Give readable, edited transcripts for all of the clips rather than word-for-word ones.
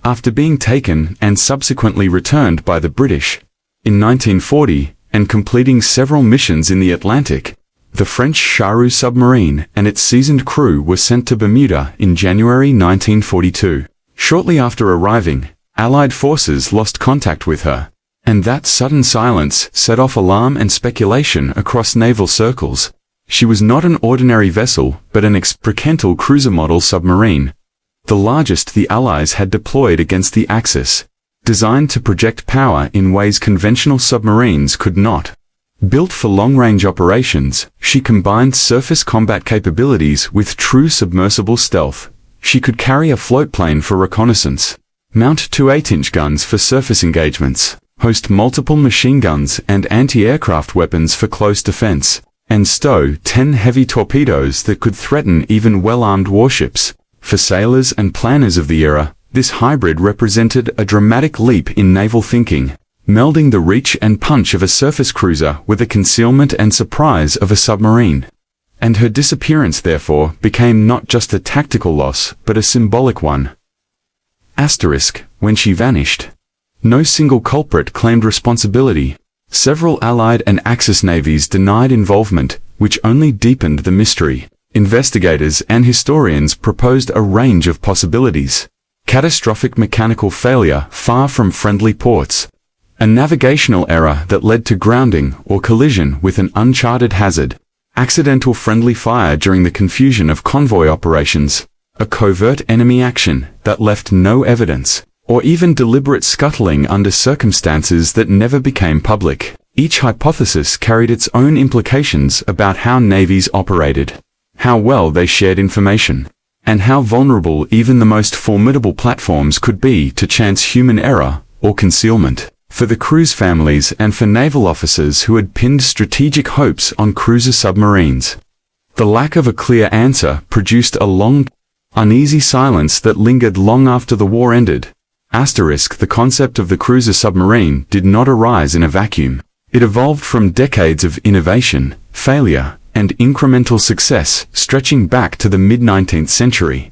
after being taken and subsequently returned by the British. In 1940, and completing several missions in the Atlantic, the French Surcouf submarine and its seasoned crew were sent to Bermuda in January 1942. Shortly after arriving, Allied forces lost contact with her, and that sudden silence set off alarm and speculation across naval circles. She was not an ordinary vessel, but an experimental cruiser-model submarine, the largest the Allies had deployed against the Axis, designed to project power in ways conventional submarines could not. Built for long-range operations, she combined surface combat capabilities with true submersible stealth. She could carry a floatplane for reconnaissance, mount 2 8-inch guns for surface engagements, host multiple machine guns and anti-aircraft weapons for close defense, and stow 10 heavy torpedoes that could threaten even well-armed warships. For sailors and planners of the era, this hybrid represented a dramatic leap in naval thinking, melding the reach and punch of a surface cruiser with the concealment and surprise of a submarine. And her disappearance, therefore, became not just a tactical loss, but a symbolic one. Asterisk, when she vanished, no single culprit claimed responsibility. Several Allied and Axis navies denied involvement, which only deepened the mystery. Investigators and historians proposed a range of possibilities. Catastrophic mechanical failure far from friendly ports, a navigational error that led to grounding or collision with an uncharted hazard, accidental friendly fire during the confusion of convoy operations, a covert enemy action that left no evidence, or even deliberate scuttling under circumstances that never became public. Each hypothesis carried its own implications about how navies operated, how well they shared information, and how vulnerable even the most formidable platforms could be to chance human error or concealment. For the cruise families and for naval officers who had pinned strategic hopes on cruiser submarines, the lack of a clear answer produced a long, uneasy silence that lingered long after the war ended. Asterisk, the concept of the cruiser submarine did not arise in a vacuum. It evolved from decades of innovation, failure, and incremental success stretching back to the mid-19th century.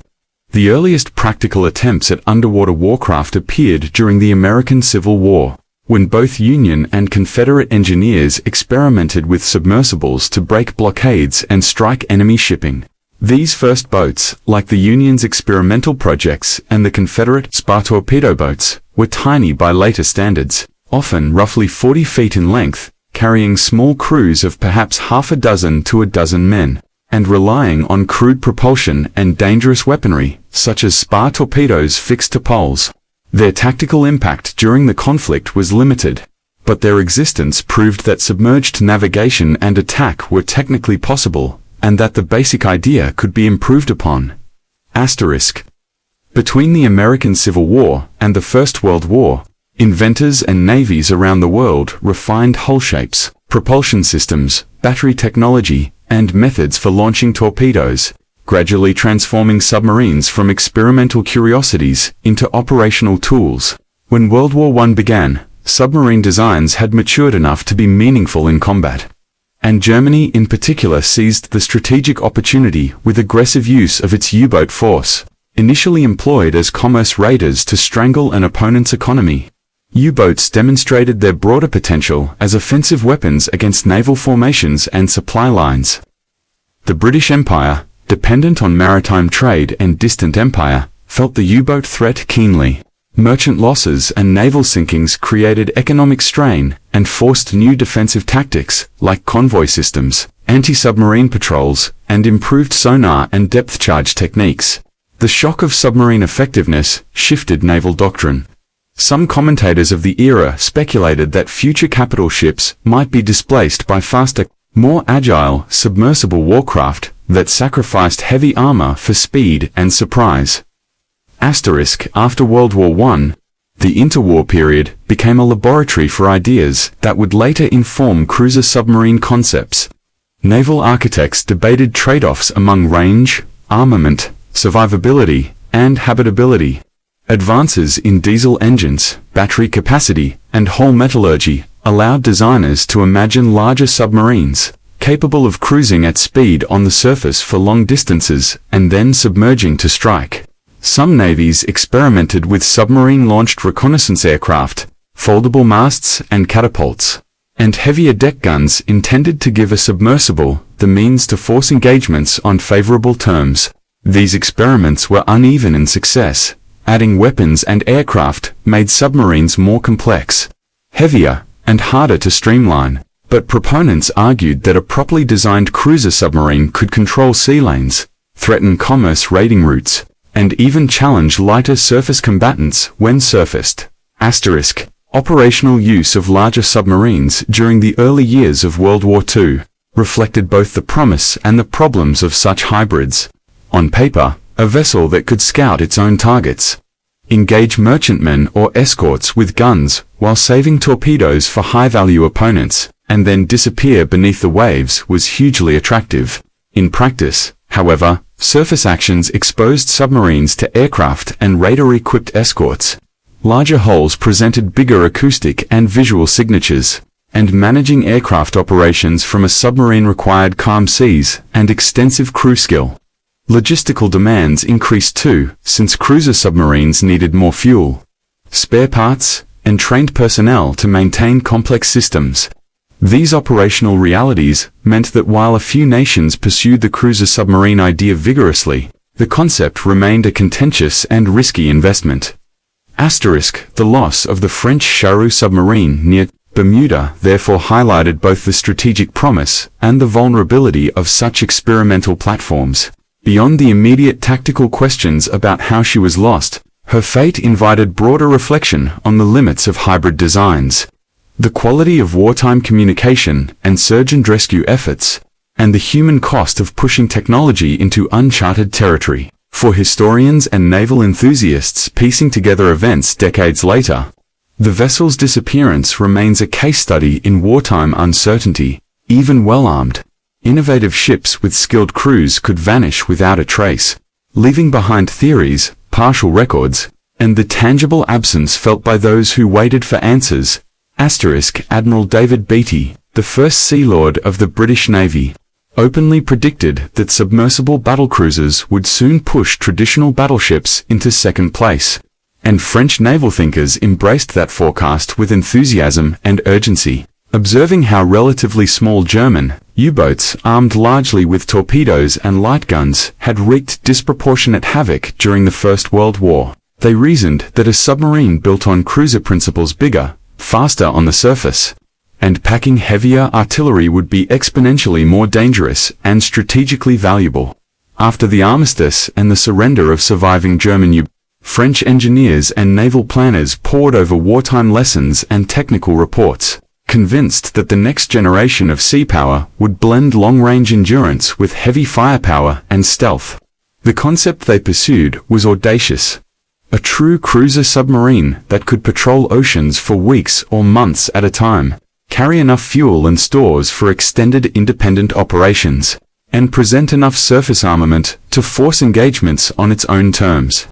The earliest practical attempts at underwater warcraft appeared during the American Civil War, when both Union and Confederate engineers experimented with submersibles to break blockades and strike enemy shipping. These first boats, like the Union's experimental projects and the Confederate spar torpedo boats, were tiny by later standards, often roughly 40 feet in length, carrying small crews of perhaps half a dozen to a dozen men, and relying on crude propulsion and dangerous weaponry, such as spar torpedoes fixed to poles. Their tactical impact during the conflict was limited, but their existence proved that submerged navigation and attack were technically possible, and that the basic idea could be improved upon. Asterisk. Between the American Civil War and the First World War, inventors and navies around the world refined hull shapes, propulsion systems, battery technology, and methods for launching torpedoes, gradually transforming submarines from experimental curiosities into operational tools. When World War I began, submarine designs had matured enough to be meaningful in combat, and Germany in particular seized the strategic opportunity with aggressive use of its U-boat force. Initially employed as commerce raiders to strangle an opponent's economy, U-boats demonstrated their broader potential as offensive weapons against naval formations and supply lines. The British Empire, dependent on maritime trade and distant empire, felt the U-boat threat keenly. Merchant losses and naval sinkings created economic strain and forced new defensive tactics like convoy systems, anti-submarine patrols, and improved sonar and depth charge techniques. The shock of submarine effectiveness shifted naval doctrine. Some commentators of the era speculated that future capital ships might be displaced by faster, more agile, submersible warcraft that sacrificed heavy armor for speed and surprise. Asterisk. After World War I, the interwar period became a laboratory for ideas that would later inform cruiser submarine concepts. Naval architects debated trade-offs among range, armament, survivability, and habitability. Advances in diesel engines, battery capacity, and hull metallurgy allowed designers to imagine larger submarines, capable of cruising at speed on the surface for long distances and then submerging to strike. Some navies experimented with submarine-launched reconnaissance aircraft, foldable masts and catapults, and heavier deck guns intended to give a submersible the means to force engagements on favorable terms. These experiments were uneven in success. Adding weapons and aircraft made submarines more complex, heavier, and harder to streamline. But proponents argued that a properly designed cruiser submarine could control sea lanes, threaten commerce raiding routes, and even challenge lighter surface combatants when surfaced. Asterisk. Operational use of larger submarines during the early years of World War II reflected both the promise and the problems of such hybrids. On paper, a vessel that could scout its own targets, engage merchantmen or escorts with guns while saving torpedoes for high-value opponents, and then disappear beneath the waves was hugely attractive. In practice, however, surface actions exposed submarines to aircraft and radar-equipped escorts. Larger hulls presented bigger acoustic and visual signatures, and managing aircraft operations from a submarine required calm seas and extensive crew skill. Logistical demands increased too, since cruiser submarines needed more fuel, spare parts, and trained personnel to maintain complex systems. These operational realities meant that while a few nations pursued the cruiser submarine idea vigorously, the concept remained a contentious and risky investment. Asterisk. The loss of the French Surcouf submarine near Bermuda therefore highlighted both the strategic promise and the vulnerability of such experimental platforms. Beyond the immediate tactical questions about how she was lost, her fate invited broader reflection on the limits of hybrid designs, the quality of wartime communication and search and rescue efforts, and the human cost of pushing technology into uncharted territory. For historians and naval enthusiasts piecing together events decades later, the vessel's disappearance remains a case study in wartime uncertainty. Even well-armed, innovative ships with skilled crews could vanish without a trace, leaving behind theories, partial records, and the tangible absence felt by those who waited for answers. Asterisk. Admiral David Beatty, the first Sea Lord of the British Navy, openly predicted that submersible battlecruisers would soon push traditional battleships into second place, and French naval thinkers embraced that forecast with enthusiasm and urgency. Observing how relatively small German U-boats armed largely with torpedoes and light guns had wreaked disproportionate havoc during the First World War, they reasoned that a submarine built on cruiser principles, bigger, faster on the surface, and packing heavier artillery would be exponentially more dangerous and strategically valuable. After the armistice and the surrender of surviving German U-boats, French engineers and naval planners pored over wartime lessons and technical reports, convinced that the next generation of sea power would blend long-range endurance with heavy firepower and stealth. The concept they pursued was audacious: a true cruiser submarine that could patrol oceans for weeks or months at a time, carry enough fuel and stores for extended independent operations, and present enough surface armament to force engagements on its own terms,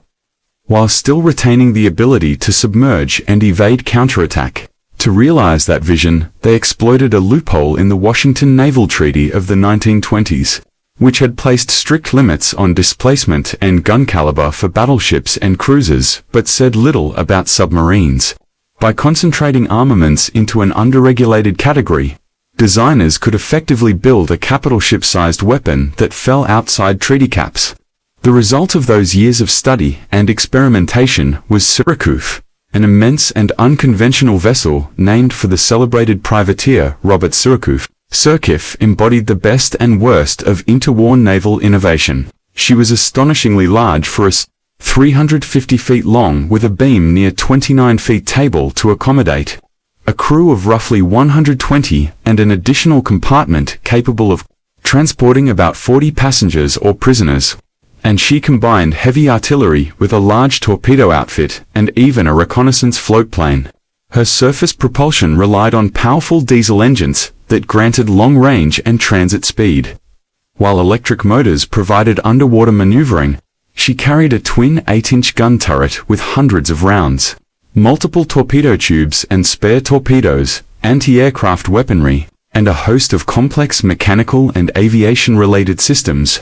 while still retaining the ability to submerge and evade counterattack. To realize that vision, they exploited a loophole in the Washington Naval Treaty of the 1920s, which had placed strict limits on displacement and gun caliber for battleships and cruisers, but said little about submarines. By concentrating armaments into an underregulated category, designers could effectively build a capital ship-sized weapon that fell outside treaty caps. The result of those years of study and experimentation was Surcouf, an immense and unconventional vessel named for the celebrated privateer Robert Surcouf. Surcouf embodied the best and worst of interwar naval innovation. She was astonishingly large for a 350 feet long with a beam near 29 feet table to accommodate a crew of roughly 120 and an additional compartment capable of transporting about 40 passengers or prisoners. And she combined heavy artillery with a large torpedo outfit and even a reconnaissance floatplane. Her surface propulsion relied on powerful diesel engines that granted long range and transit speed, while electric motors provided underwater maneuvering. She carried a twin 8-inch gun turret with hundreds of rounds, multiple torpedo tubes and spare torpedoes, anti-aircraft weaponry, and a host of complex mechanical and aviation-related systems.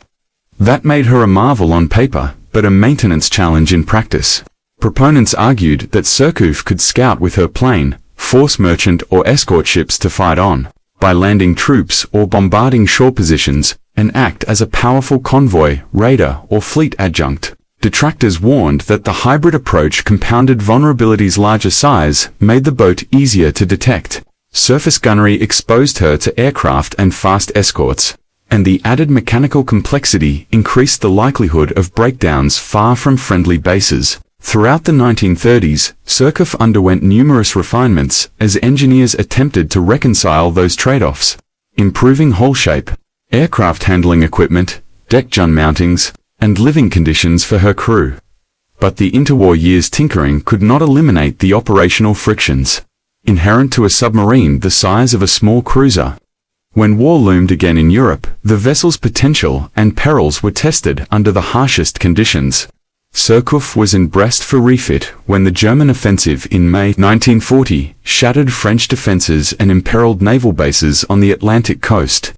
That made her a marvel on paper, but a maintenance challenge in practice. Proponents argued that Surcouf could scout with her plane, force merchant or escort ships to fight on, by landing troops or bombarding shore positions, and act as a powerful convoy, radar, or fleet adjunct. Detractors warned that the hybrid approach compounded vulnerabilities. Larger size made the boat easier to detect. Surface gunnery exposed her to aircraft and fast escorts, and the added mechanical complexity increased the likelihood of breakdowns far from friendly bases. Throughout the 1930s, Surcouf underwent numerous refinements as engineers attempted to reconcile those trade-offs, improving hull shape, aircraft handling equipment, deck gun mountings, and living conditions for her crew. But the interwar years' tinkering could not eliminate the operational frictions inherent to a submarine the size of a small cruiser. When war loomed again in Europe, the vessel's potential and perils were tested under the harshest conditions. Surcouf was in Brest for refit when the German offensive in May 1940 shattered French defenses and imperiled naval bases on the Atlantic coast.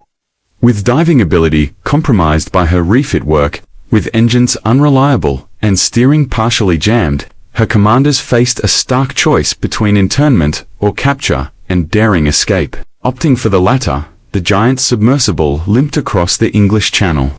With diving ability compromised by her refit work, with engines unreliable and steering partially jammed, her commanders faced a stark choice between internment or capture and daring escape. Opting for the latter, the giant submersible limped across the English Channel.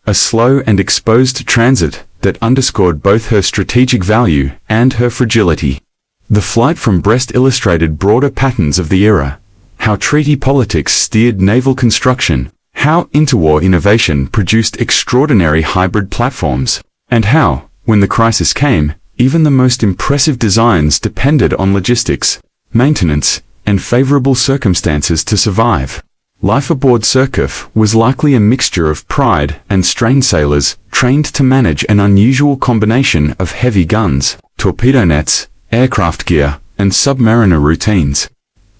A slow and exposed transit that underscored both her strategic value and her fragility. The flight from Brest illustrated broader patterns of the era, how treaty politics steered naval construction, how interwar innovation produced extraordinary hybrid platforms, and how, when the crisis came, even the most impressive designs depended on logistics, maintenance, and favorable circumstances to survive. Life aboard Surcouf was likely a mixture of pride and strained sailors trained to manage an unusual combination of heavy guns, torpedo nets, aircraft gear, and submariner routines.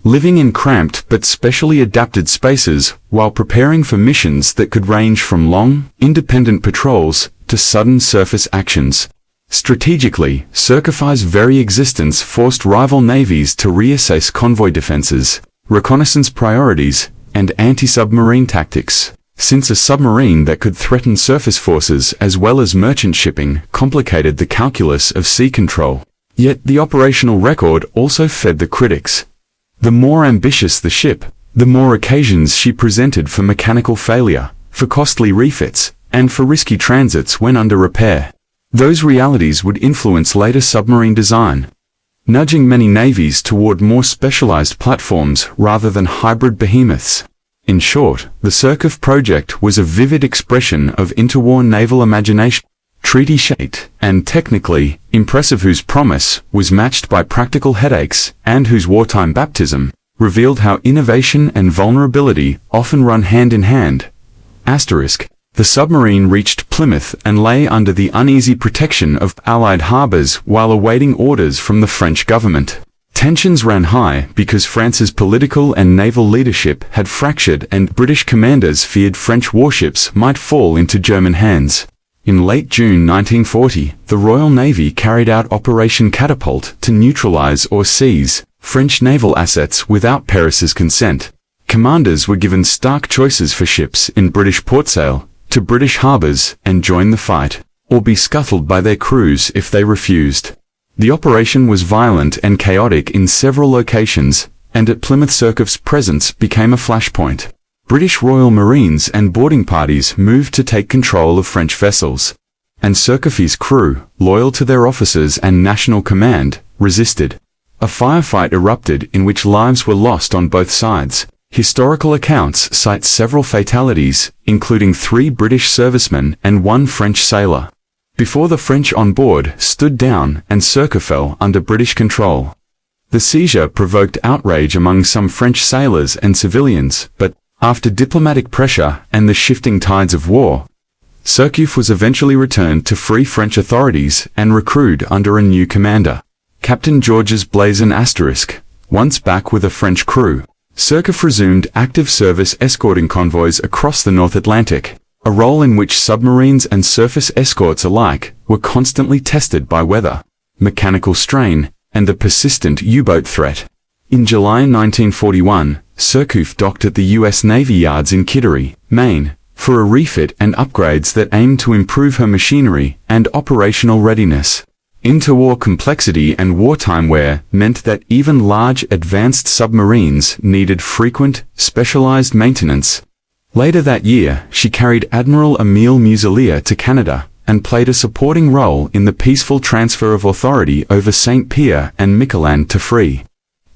Living in cramped but specially adapted spaces while preparing for missions that could range from long, independent patrols to sudden surface actions. Strategically, Surcouf's very existence forced rival navies to reassess convoy defenses, reconnaissance priorities, and anti-submarine tactics, since a submarine that could threaten surface forces as well as merchant shipping complicated the calculus of sea control. Yet the operational record also fed the critics. The more ambitious the ship, the more occasions she presented for mechanical failure, for costly refits, and for risky transits when under repair. Those realities would influence later submarine design, nudging many navies toward more specialized platforms rather than hybrid behemoths. In short, the Surcouf project was a vivid expression of interwar naval imagination, treaty-shaped, and technically impressive, whose promise was matched by practical headaches, and whose wartime baptism revealed how innovation and vulnerability often run hand in hand. The submarine reached Plymouth and lay under the uneasy protection of Allied harbors while awaiting orders from the French government. Tensions ran high because France's political and naval leadership had fractured and British commanders feared French warships might fall into German hands. In late June 1940, the Royal Navy carried out Operation Catapult to neutralize or seize French naval assets without Paris's consent. Commanders were given stark choices for ships in British port sail to British harbors and join the fight, or be scuttled by their crews if they refused. The operation was violent and chaotic in several locations, and at Plymouth Surcouf's presence became a flashpoint. British Royal Marines and boarding parties moved to take control of French vessels, and Surcouf's crew, loyal to their officers and national command, resisted. A firefight erupted in which lives were lost on both sides. Historical accounts cite several fatalities, including 3 British servicemen and 1 French sailor, before the French on board stood down and Surcouf fell under British control. The seizure provoked outrage among some French sailors and civilians, but, after diplomatic pressure and the shifting tides of war, Surcouf was eventually returned to free French authorities and recruited under a new commander, Captain Georges Blazon *. Once back with a French crew, Surcouf resumed active service escorting convoys across the North Atlantic, a role in which submarines and surface escorts alike were constantly tested by weather, mechanical strain, and the persistent U-boat threat. In July 1941, Surcouf docked at the U.S. Navy yards in Kittery, Maine, for a refit and upgrades that aimed to improve her machinery and operational readiness. Interwar complexity and wartime wear meant that even large advanced submarines needed frequent, specialized maintenance. Later that year, she carried Admiral Émile Muselier to Canada and played a supporting role in the peaceful transfer of authority over St. Pierre and Miquelon to free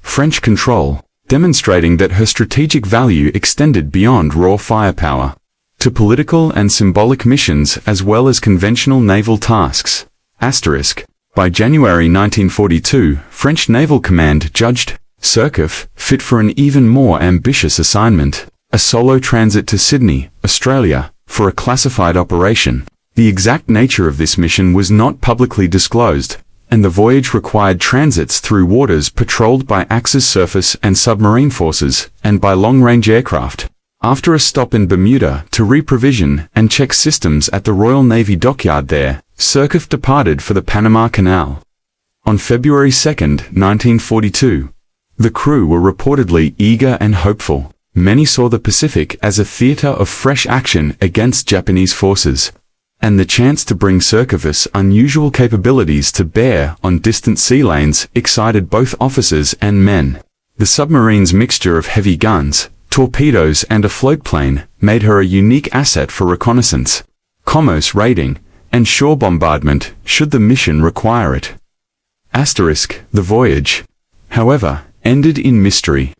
French control, demonstrating that her strategic value extended beyond raw firepower to political and symbolic missions as well as conventional naval tasks. By January 1942, French Naval Command judged Surcouf fit for an even more ambitious assignment, a solo transit to Sydney, Australia, for a classified operation. The exact nature of this mission was not publicly disclosed, and the voyage required transits through waters patrolled by Axis surface and submarine forces, and by long-range aircraft. After a stop in Bermuda to reprovision and check systems at the Royal Navy dockyard there, Surcouf departed for the Panama Canal. On February 2, 1942, the crew were reportedly eager and hopeful. Many saw the Pacific as a theater of fresh action against Japanese forces, and the chance to bring Surcouf's unusual capabilities to bear on distant sea lanes excited both officers and men. The submarine's mixture of heavy guns, torpedoes and a floatplane made her a unique asset for reconnaissance, commerce raiding, and shore bombardment should the mission require it. The voyage, however, ended in mystery.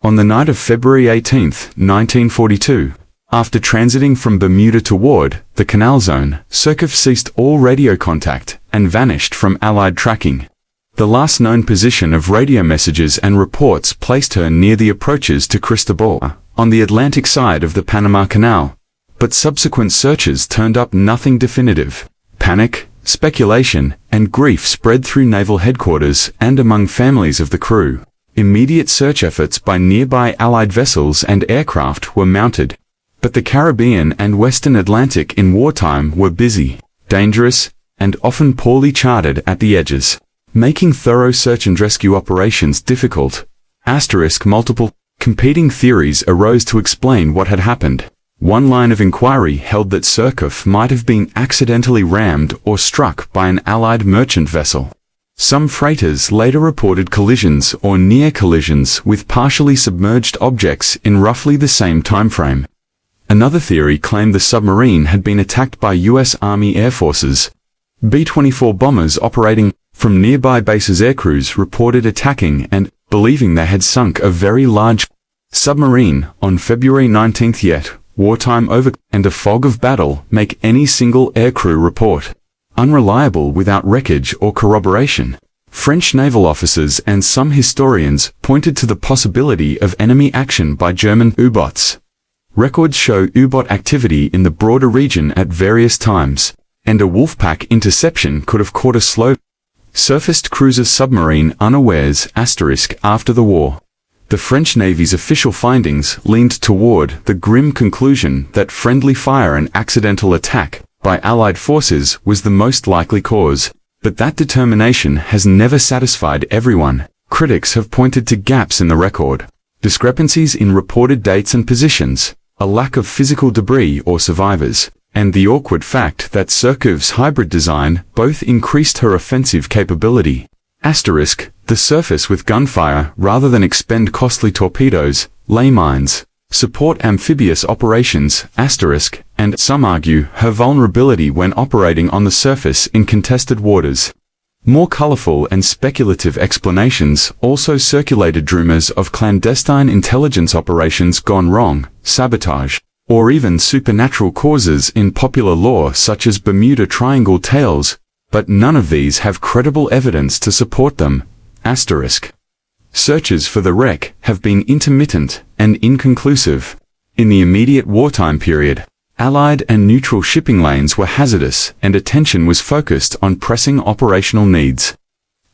On the night of February 18, 1942, after transiting from Bermuda toward the Canal Zone, Surcouf ceased all radio contact and vanished from Allied tracking. The last known position of radio messages and reports placed her near the approaches to Cristobal, on the Atlantic side of the Panama Canal, but subsequent searches turned up nothing definitive. Panic, speculation, and grief spread through naval headquarters and among families of the crew. Immediate search efforts by nearby Allied vessels and aircraft were mounted, but the Caribbean and Western Atlantic in wartime were busy, dangerous, and often poorly charted at the edges, making thorough search and rescue operations difficult. Multiple competing theories arose to explain what had happened. One line of inquiry held that Surcouf might have been accidentally rammed or struck by an Allied merchant vessel. Some freighters later reported collisions or near collisions with partially submerged objects in roughly the same timeframe. Another theory claimed the submarine had been attacked by U.S. Army Air Forces. B-24 bombers operating from nearby bases. Aircrews reported attacking and believing they had sunk a very large submarine on February 19. Yet, wartime over and a fog of battle make any single aircrew report unreliable without wreckage or corroboration. French naval officers and some historians pointed to the possibility of enemy action by German U-boats. Records show U-boat activity in the broader region at various times, and a Wolfpack interception could have caught a slow-surfaced cruiser submarine unawares. After the war, the French Navy's official findings leaned toward the grim conclusion that friendly fire and accidental attack by Allied forces was the most likely cause, but that determination has never satisfied everyone. Critics have pointed to gaps in the record, discrepancies in reported dates and positions, a lack of physical debris or survivors, and the awkward fact that Surcouf's hybrid design both increased her offensive capability. The surface with gunfire rather than expend costly torpedoes, lay mines, support amphibious operations, and some argue her vulnerability when operating on the surface in contested waters. More colorful and speculative explanations also circulated, rumors of clandestine intelligence operations gone wrong, sabotage, or even supernatural causes in popular lore such as Bermuda Triangle tales, but none of these have credible evidence to support them. Searches for the wreck have been intermittent and inconclusive. In the immediate wartime period, Allied and neutral shipping lanes were hazardous and attention was focused on pressing operational needs.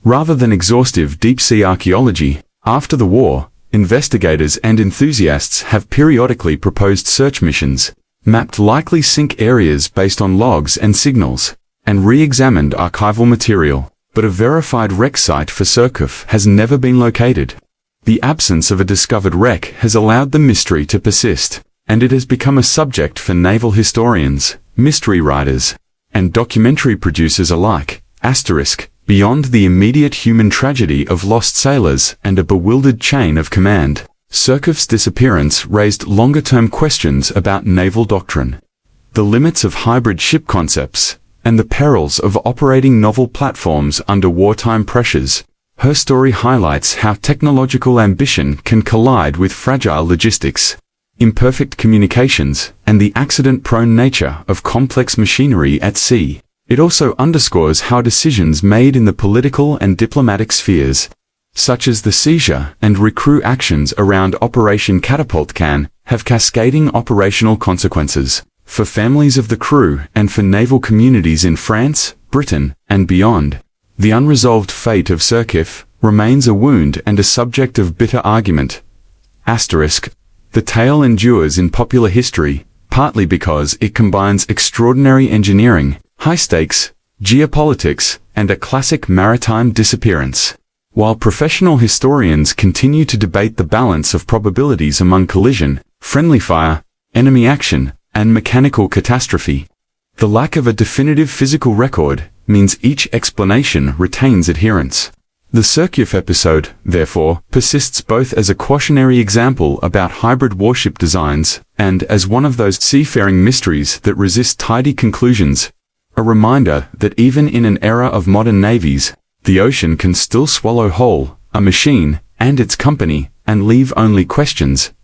Rather than exhaustive deep-sea archaeology, after the war, investigators and enthusiasts have periodically proposed search missions, mapped likely sink areas based on logs and signals, and re-examined archival material, but a verified wreck site for Surcouf has never been located. The absence of a discovered wreck has allowed the mystery to persist, and it has become a subject for naval historians, mystery writers, and documentary producers alike. Beyond the immediate human tragedy of lost sailors and a bewildered chain of command, Surcouf's disappearance raised longer-term questions about naval doctrine, the limits of hybrid ship concepts, and the perils of operating novel platforms under wartime pressures. Her story highlights how technological ambition can collide with fragile logistics, imperfect communications, and the accident-prone nature of complex machinery at sea. It also underscores how decisions made in the political and diplomatic spheres, such as the seizure and recruit actions around Operation Catapult, can have cascading operational consequences for families of the crew and for naval communities in France, Britain, and beyond. The unresolved fate of Surcouf remains a wound and a subject of bitter argument. The tale endures in popular history, partly because it combines extraordinary engineering, high stakes, geopolitics, and a classic maritime disappearance. While professional historians continue to debate the balance of probabilities among collision, friendly fire, enemy action, and mechanical catastrophe, the lack of a definitive physical record means each explanation retains adherence. The Surcouf episode, therefore, persists both as a cautionary example about hybrid warship designs and as one of those seafaring mysteries that resist tidy conclusions, a reminder that even in an era of modern navies, the ocean can still swallow whole a machine and its company and leave only questions.